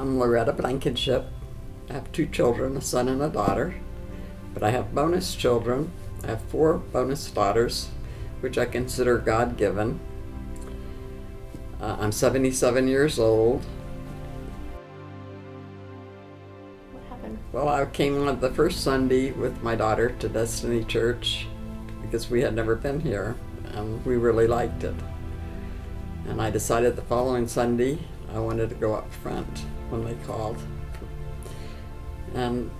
I'm Loretta Blankenship. I have 2 children, a son and a daughter, but I have bonus children. I have 4 bonus daughters, which I consider God-given. I'm 77 years old. What happened? Well, I came on the first Sunday with my daughter to Destiny Church because we had never been here, and we really liked it. And I decided the following Sunday I wanted to go up front when they called. And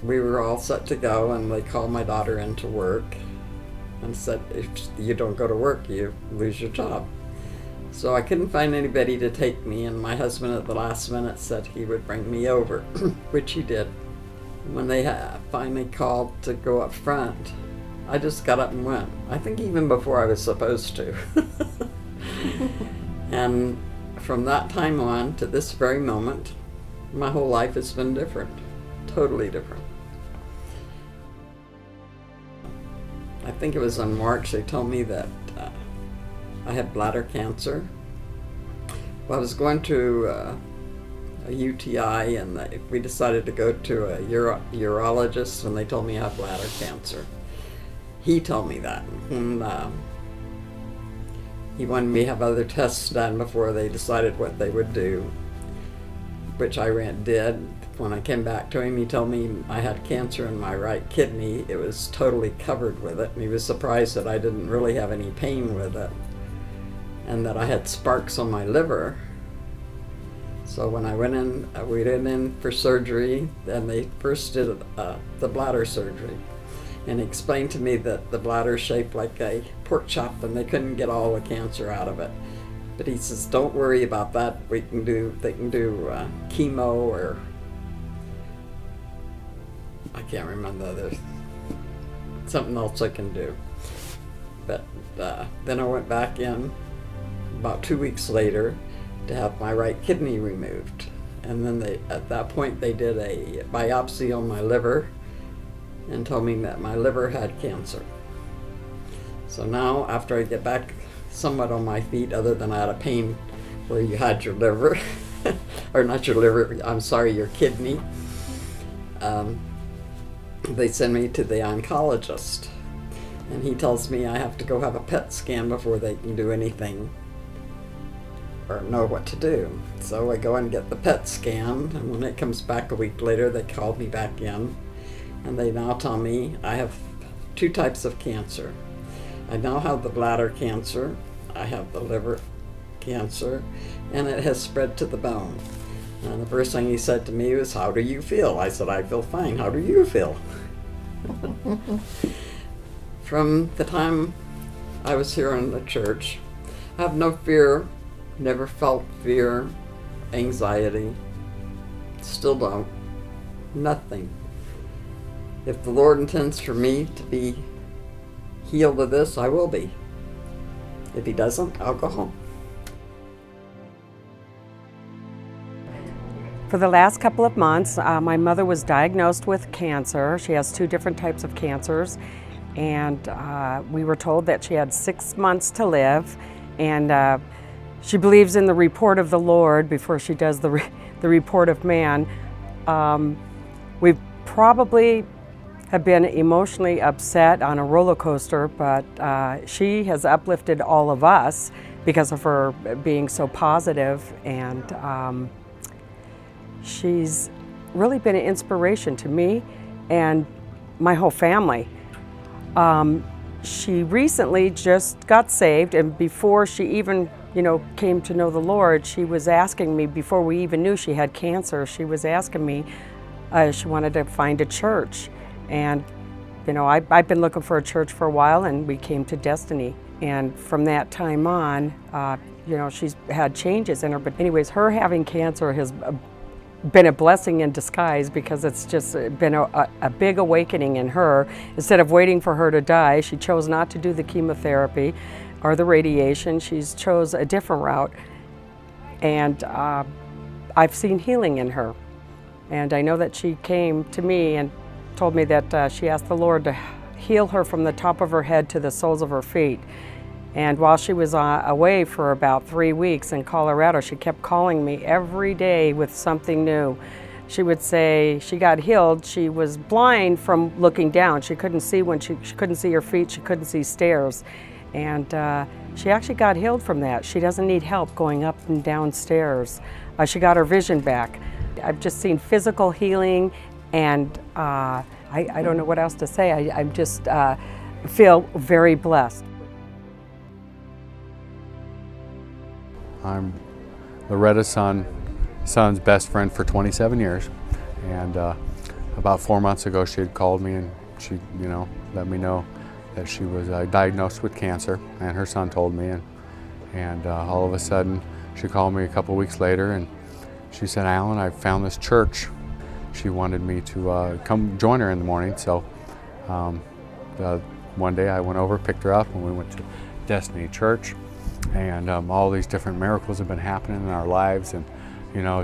we were all set to go, and they called my daughter into work and said, if you don't go to work, you lose your job. So I couldn't find anybody to take me, and my husband at the last minute said he would bring me over, which he did. When they finally called to go up front, I just got up and went. I think even before I was supposed to. And from that time on to this very moment, my whole life has been different, totally different. I think it was in March they told me that I had bladder cancer. Well, I was going to a UTI, and we decided to go to a urologist, and they told me I had bladder cancer. He told me that. And, he wanted me to have other tests done before they decided what they would do, which I did. When I came back to him, he told me I had cancer in my right kidney. It was totally covered with it, and he was surprised that I didn't really have any pain with it, and that I had sparks on my liver. So when I went in, we went in for surgery, and they first did the bladder surgery. And he explained to me that the bladder is shaped like a pork chop, and they couldn't get all the cancer out of it. But he says, don't worry about that. They can do chemo, or I can't remember the other, something else I can do. But then I went back in about 2 weeks later to have my right kidney removed. And then at that point they did a biopsy on my liver and told me that my liver had cancer. So now, after I get back somewhat on my feet, other than I had a pain where you had your liver, or not your liver, I'm sorry, your kidney, they send me to the oncologist. And he tells me I have to go have a PET scan before they can do anything or know what to do. So I go and get the PET scan, and when it comes back a week later, they called me back in. And they now tell me I have 2 types of cancer. I now have the bladder cancer, I have the liver cancer, and it has spread to the bone. And the first thing he said to me was, how do you feel? I said, I feel fine. How do you feel? From the time I was here in the church, I have no fear, never felt fear, anxiety, still don't, nothing. If the Lord intends for me to be healed of this, I will be. If he doesn't, I'll go home. For the last couple of months, my mother was diagnosed with cancer. She has 2 different types of cancers, and we were told that she had 6 months to live, and she believes in the report of the Lord before she does the report of man. We probably have been emotionally upset on a roller coaster, but she has uplifted all of us because of her being so positive, and she's really been an inspiration to me and my whole family. She recently just got saved, and before she even came to know the Lord, she was asking me, before we even knew she had cancer, she was asking me, she wanted to find a church. And I've been looking for a church for a while, and we came to Destiny. And from that time on, she's had changes in her. But anyways, her having cancer has been a blessing in disguise, because it's just been a big awakening in her. Instead of waiting for her to die, she chose not to do the chemotherapy or the radiation. She's chose a different route. And I've seen healing in her. And I know that she came to me and told me that she asked the Lord to heal her from the top of her head to the soles of her feet. And while she was away for about 3 weeks in Colorado, she kept calling me every day with something new. She would say she got healed. She was blind from looking down. She couldn't see when she couldn't see her feet. She couldn't see stairs. And she actually got healed from that. She doesn't need help going up and down stairs. She got her vision back. I've just seen physical healing, and I don't know what else to say. I just feel very blessed. I'm Loretta's son's best friend for 27 years, and about 4 months ago she had called me and she, let me know that she was diagnosed with cancer, and her son told me, and all of a sudden she called me a couple weeks later and she said, "Alan, I found this church." She wanted me to come join her in the morning, so one day I went over, picked her up, and we went to Destiny Church. And all these different miracles have been happening in our lives, and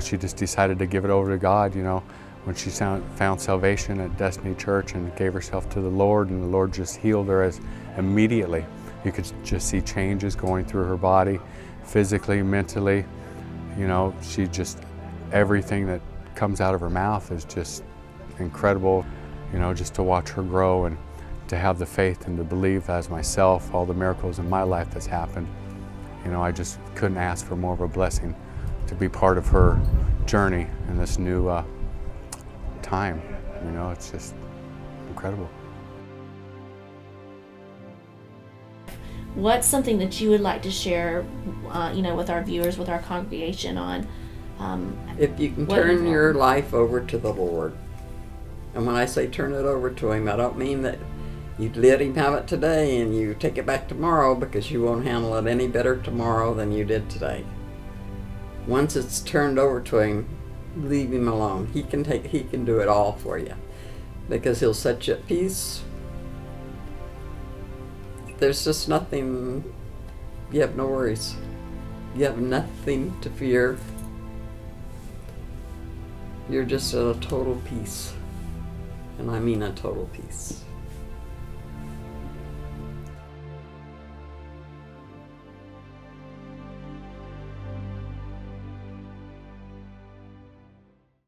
she just decided to give it over to God. When she found salvation at Destiny Church and gave herself to the Lord, and the Lord just healed her immediately. You could just see changes going through her body, physically, mentally. She just, everything that comes out of her mouth is just incredible. Just to watch her grow and to have the faith and to believe as myself all the miracles in my life that's happened. I just couldn't ask for more of a blessing to be part of her journey in this new time. It's just incredible. What's something that you would like to share, with our viewers, with our congregation on? If you can turn your life over to the Lord. And when I say turn it over to Him, I don't mean that you let Him have it today and you take it back tomorrow, because you won't handle it any better tomorrow than you did today. Once it's turned over to Him, leave Him alone. He can do it all for you, because He'll set you at peace. There's just nothing, you have no worries. You have nothing to fear. You're just at a total peace. And I mean a total peace.